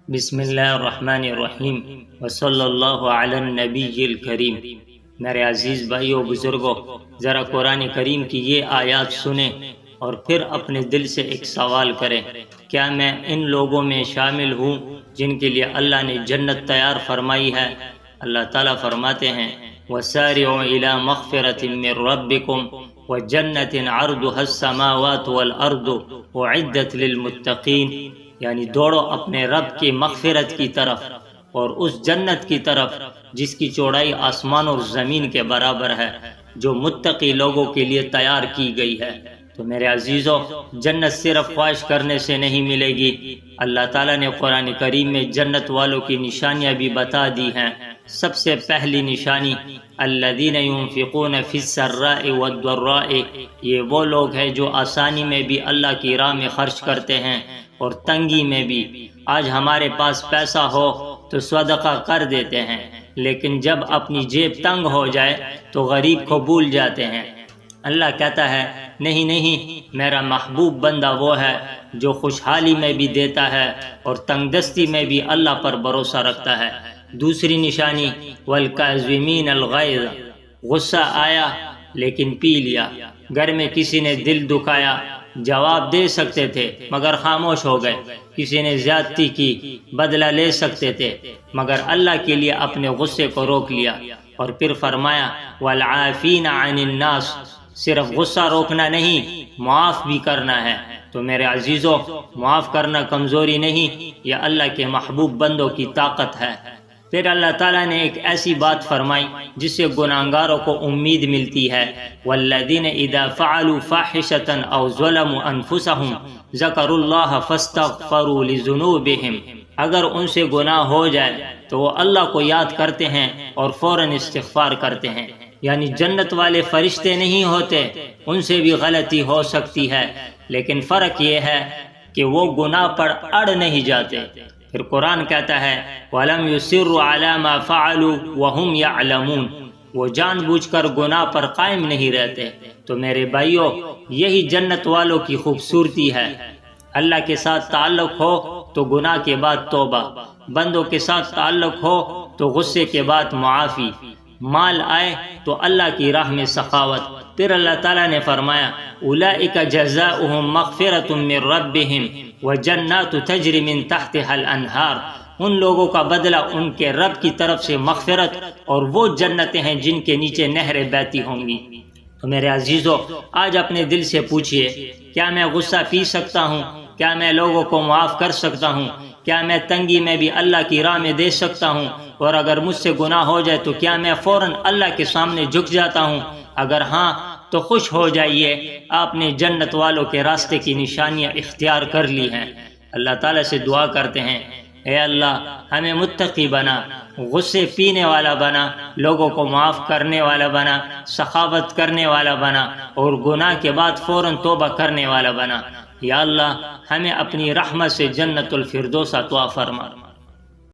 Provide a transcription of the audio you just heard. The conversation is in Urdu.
بسم اللہ الرحمن الرحیم وصلی اللہ علی النبی الکریم۔ میرے عزیز بھائیو بزرگوں، ذرا قرآن کریم کی یہ آیات سنیں اور پھر اپنے دل سے ایک سوال کریں، کیا میں ان لوگوں میں شامل ہوں جن کے لیے اللہ نے جنت تیار فرمائی ہے؟ اللہ تعالیٰ فرماتے ہیں وَسَارِعُوا إِلَى مَغْفِرَةٍ مِّن رَّبِّكُمْ وَجَنَّةٍ عَرْضُهَا السَّمَاوَاتُ وَالْأَرْضُ أُعِدَّتْ لِلْمُتَّقِينَ، یعنی دوڑو اپنے رب کی مغفرت کی طرف اور اس جنت کی طرف جس کی چوڑائی آسمان اور زمین کے برابر ہے، جو متقی لوگوں کے لیے تیار کی گئی ہے۔ تو میرے عزیزو، جنت صرف خواہش کرنے سے نہیں ملے گی۔ اللہ تعالیٰ نے قرآن کریم میں جنت والوں کی نشانیاں بھی بتا دی ہیں۔ سب سے پہلی نشانی الذین ينفقون فی السراء والضراء، یہ وہ لوگ ہیں جو آسانی میں بھی اللہ کی راہ میں خرچ کرتے ہیں اور تنگی میں بھی۔ آج ہمارے پاس پیسہ ہو تو صدقہ کر دیتے ہیں، لیکن جب اپنی جیب تنگ ہو جائے تو غریب کو بھول جاتے ہیں۔ اللہ کہتا ہے نہیں نہیں، میرا محبوب بندہ وہ ہے جو خوشحالی میں بھی دیتا ہے اور تنگ دستی میں بھی اللہ پر بھروسہ رکھتا ہے۔ دوسری نشانی والکاظمین الغیظ، غصہ آیا لیکن پی لیا۔ گھر میں کسی نے دل دکھایا، جواب دے سکتے تھے مگر خاموش ہو گئے۔ کسی نے زیادتی کی، بدلہ لے سکتے تھے مگر اللہ کے لیے اپنے غصے کو روک لیا۔ اور پھر فرمایا والعافین عن الناس، صرف غصہ روکنا نہیں، معاف بھی کرنا ہے۔ تو میرے عزیزو، معاف کرنا کمزوری نہیں، یہ اللہ کے محبوب بندوں کی طاقت ہے۔ پھر اللہ تعالیٰ نے ایک ایسی بات فرمائی جس سے گناہگاروں کو امید ملتی ہے والذین اذا فعلوا فاحشۃ او ظلموا انفسهم ذکروا اللہ فاستغفروا لذنوبہم، اگر ان سے گناہ ہو جائے تو وہ اللہ کو یاد کرتے ہیں اور فوراً استغفار کرتے ہیں۔ یعنی جنت والے فرشتے نہیں ہوتے، ان سے بھی غلطی ہو سکتی ہے، لیکن فرق یہ ہے کہ وہ گناہ پر اڑ نہیں جاتے۔ پھر قرآن کہتا ہے وَلَمْ يُصِرُّوا عَلَى مَا فَعَلُوا وَهُمْ يَعْلَمُونَ، وہ جان بوجھ کر گناہ پر قائم نہیں رہتے۔ تو میرے بھائیو، یہی جنت والوں کی خوبصورتی ہے۔ اللہ کے ساتھ تعلق ہو تو گناہ کے بعد توبہ، بندوں کے ساتھ تعلق ہو تو غصے کے بعد معافی، مال آئے تو اللہ کی راہ میں سخاوت۔ پھر اللہ تعالیٰ نے فرمایا اولئک جزاؤہم مغفرۃ من ربہم وجنات تجری من تحتها الانہار، ان لوگوں کا بدلہ ان کے رب کی طرف سے مغفرت اور وہ جنتیں ہیں جن کے نیچے نہریں بہتی ہوں گی۔ تو میرے عزیزو، آج اپنے دل سے پوچھئے، کیا میں غصہ پی سکتا ہوں؟ کیا میں لوگوں کو معاف کر سکتا ہوں؟ کیا میں تنگی میں بھی اللہ کی راہ میں دے سکتا ہوں؟ اور اگر مجھ سے گناہ ہو جائے تو کیا میں فوراً اللہ کے سامنے جھک جاتا ہوں؟ اگر ہاں تو خوش ہو جائیے، آپ نے جنت والوں کے راستے کی نشانیاں اختیار کر لی ہیں۔ اللہ تعالیٰ سے دعا کرتے ہیں اے اللہ، ہمیں متقی بنا، غصے پینے والا بنا، لوگوں کو معاف کرنے والا بنا، سخاوت کرنے والا بنا اور گناہ کے بعد فوراً توبہ کرنے والا بنا۔ یا اللہ، ہمیں اپنی رحمت سے جنت الفردوس عطا فرما۔